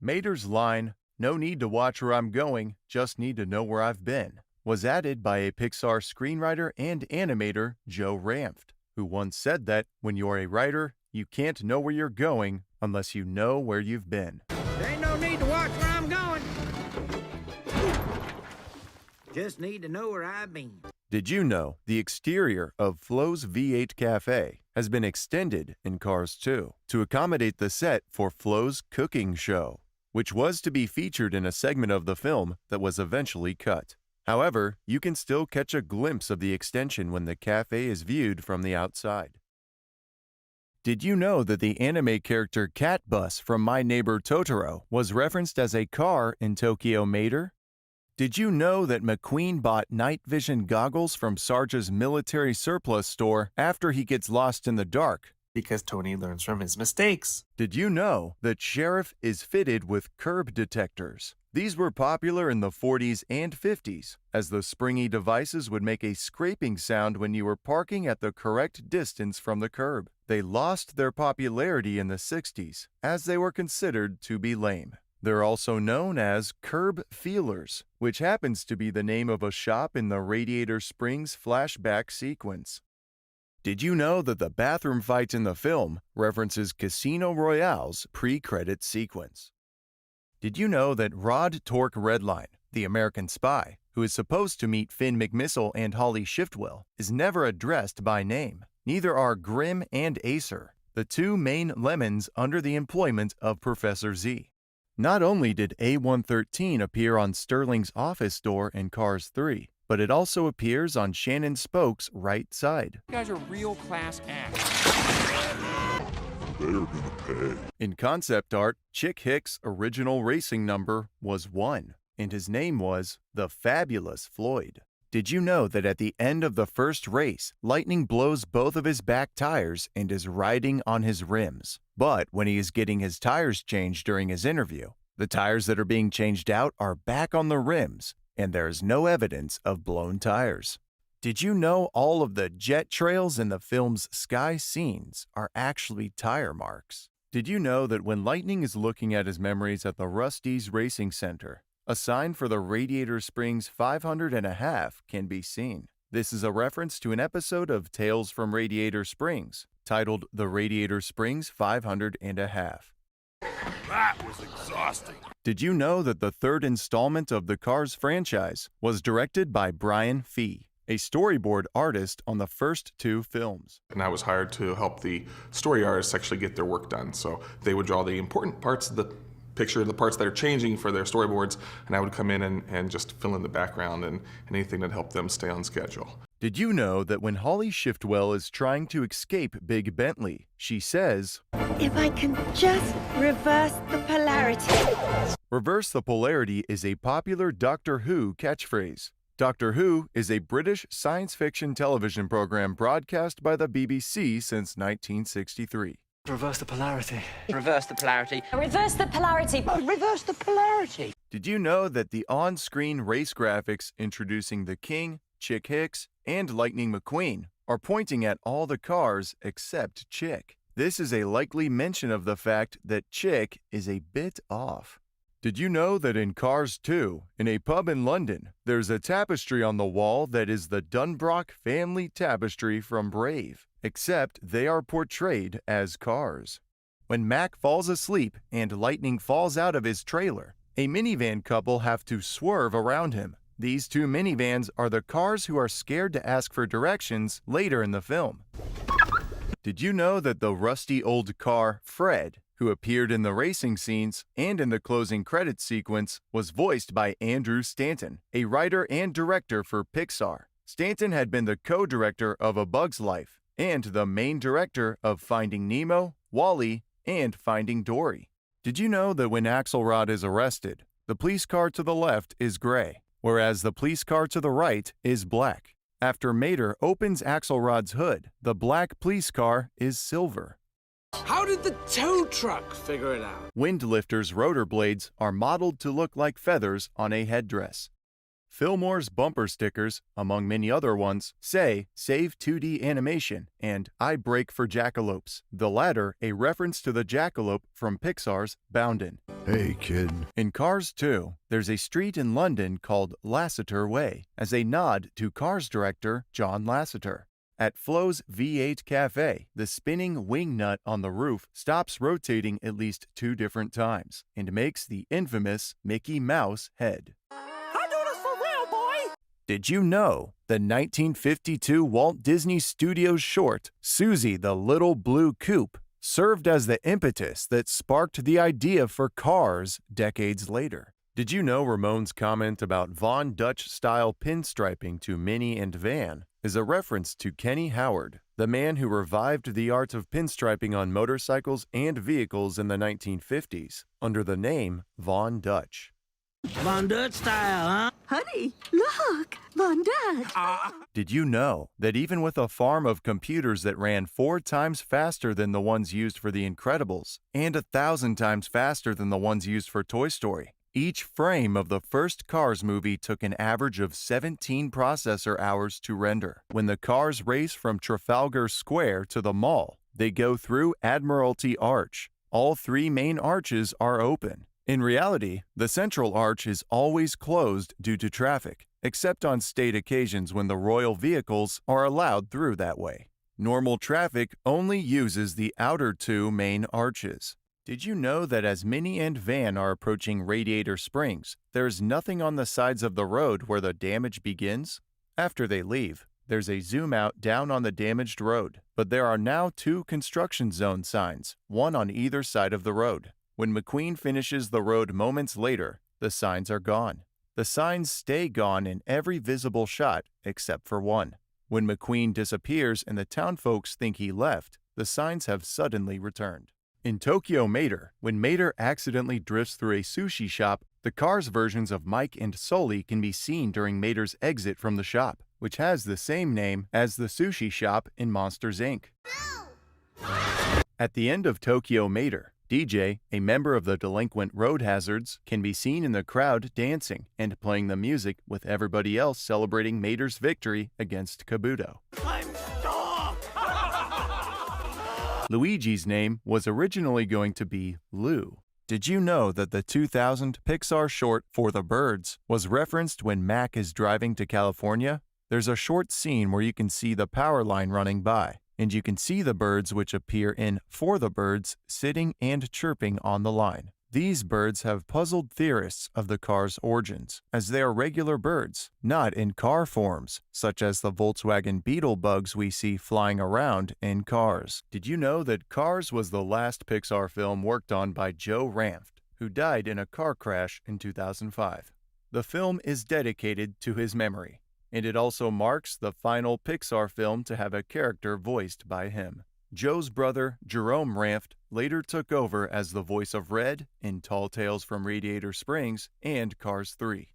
Mater's line, "No need to watch where I'm going, just need to know where I've been," was added by a Pixar screenwriter and animator, Joe Ranft, who once said that when you're a writer, you can't know where you're going unless you know where you've been. There ain't no need to watch where I'm going. Just need to know where I've been. Did you know the exterior of Flo's V8 Cafe has been extended in Cars 2 to accommodate the set for Flo's cooking show, which was to be featured in a segment of the film that was eventually cut. However, you can still catch a glimpse of the extension when the cafe is viewed from the outside. Did you know that the anime character Cat Bus from My Neighbor Totoro was referenced as a car in Tokyo Mater? Did you know that McQueen bought night vision goggles from Sarge's military surplus store after he gets lost in the dark? Because Tony learns from his mistakes. Did you know that Sheriff is fitted with curb detectors? These were popular in the 40s and 50s, as the springy devices would make a scraping sound when you were parking at the correct distance from the curb. They lost their popularity in the 60s, as they were considered to be lame. They're also known as curb feelers, which happens to be the name of a shop in the Radiator Springs flashback sequence. Did you know that the bathroom fight in the film references Casino Royale's pre-credit sequence? Did you know that Rod Torque Redline, the American spy, who is supposed to meet Finn McMissile and Holly Shiftwell, is never addressed by name? Neither are Grim and Acer, the two main lemons under the employment of Professor Z. Not only did A113 appear on Sterling's office door in Cars 3, but it also appears on Shannon Spoke's right side. You guys are real class acts. They're gonna pay. In concept art, Chick Hicks' original racing number was 1, and his name was the Fabulous Floyd. Did you know that at the end of the first race, Lightning blows both of his back tires and is riding on his rims? But when he is getting his tires changed during his interview, the tires that are being changed out are back on the rims, and there is no evidence of blown tires. Did you know all of the jet trails in the film's sky scenes are actually tire marks? Did you know that when Lightning is looking at his memories at the Rust-eze Racing Center, a sign for the Radiator Springs 500 and a half can be seen? This is a reference to an episode of Tales from Radiator Springs, titled The Radiator Springs 500 and a half. That was exhausting. Did you know that the third installment of the Cars franchise was directed by Brian Fee, a storyboard artist on the first 2 films? And I was hired to help the story artists actually get their work done. So they would draw the important parts of the picture, the parts that are changing for their storyboards, and I would come in and just fill in the background and anything that helped them stay on schedule. Did you know that when Holly Shiftwell is trying to escape Big Bentley, she says, "If I can just reverse the polarity." "Reverse the polarity" is a popular Doctor Who catchphrase. Doctor Who is a British science fiction television program broadcast by the BBC since 1963. Reverse the polarity. Reverse the polarity. Reverse the polarity. Reverse the polarity. Did you know that the on-screen race graphics introducing the King, Chick Hicks, and Lightning McQueen are pointing at all the cars except Chick? This is a likely mention of the fact that Chick is a bit off. Did you know that in Cars 2, in a pub in London, there's a tapestry on the wall that is the Dunbrock family tapestry from Brave, except they are portrayed as cars? When Mac falls asleep and Lightning falls out of his trailer, a minivan couple have to swerve around him. These 2 minivans are the cars who are scared to ask for directions later in the film. Did you know that the rusty old car, Fred, who appeared in the racing scenes and in the closing credits sequence, was voiced by Andrew Stanton, a writer and director for Pixar? Stanton had been the co-director of A Bug's Life and the main director of Finding Nemo, WALL-E, and Finding Dory. Did you know that when Axelrod is arrested, the police car to the left is gray, whereas the police car to the right is black? After Mater opens Axelrod's hood, the black police car is silver. How did the tow truck figure it out? Windlifter's rotor blades are modeled to look like feathers on a headdress. Fillmore's bumper stickers, among many other ones, say "Save 2D Animation" and "I Brake for Jackalopes," the latter a reference to the jackalope from Pixar's Boundin'. Hey, kid. In Cars 2, there's a street in London called Lasseter Way, as a nod to Cars director John Lasseter. At Flo's V8 Cafe, the spinning wing nut on the roof stops rotating at least 2 different times and makes the infamous Mickey Mouse head. I do this for real, boy! Did you know the 1952 Walt Disney Studios short, Susie the Little Blue Coupe, served as the impetus that sparked the idea for Cars decades later? Did you know Ramon's comment about Von Dutch-style pinstriping to Mini and Van is a reference to Kenny Howard, the man who revived the art of pinstriping on motorcycles and vehicles in the 1950s under the name Von Dutch? Von Dutch style, huh? Honey, look, Von Dutch. Did you know that even with a farm of computers that ran 4 times faster than the ones used for The Incredibles and 1,000 times faster than the ones used for Toy Story, each frame of the first Cars movie took an average of 17 processor hours to render? When the cars race from Trafalgar Square to the mall, they go through Admiralty Arch. All 3 main arches are open. In reality, the central arch is always closed due to traffic, except on state occasions when the royal vehicles are allowed through that way. Normal traffic only uses the outer 2 main arches. Did you know that as Minnie and Van are approaching Radiator Springs, there's nothing on the sides of the road where the damage begins? After they leave, there's a zoom out down on the damaged road, but there are now 2 construction zone signs, one on either side of the road. When McQueen finishes the road moments later, the signs are gone. The signs stay gone in every visible shot except for one. When McQueen disappears and the townfolks think he left, the signs have suddenly returned. In Tokyo Mater, when Mater accidentally drifts through a sushi shop, the Cars versions of Mike and Sully can be seen during Mater's exit from the shop, which has the same name as the sushi shop in Monsters, Inc. At the end of Tokyo Mater, DJ, a member of the delinquent Road Hazards, can be seen in the crowd dancing and playing the music with everybody else celebrating Mater's victory against Kabuto. Luigi's name was originally going to be Lou. Did you know that the 2000 Pixar short For the Birds was referenced when Mac is driving to California? There's a short scene where you can see the power line running by, and you can see the birds which appear in For the Birds sitting and chirping on the line. These birds have puzzled theorists of the car's origins, as they are regular birds, not in car forms, such as the Volkswagen Beetle bugs we see flying around in Cars. Did you know that Cars was the last Pixar film worked on by Joe Ranft, who died in a car crash in 2005? The film is dedicated to his memory, and it also marks the final Pixar film to have a character voiced by him. Joe's brother, Jerome Ranft, later took over as the voice of Red in Tall Tales from Radiator Springs and Cars 3.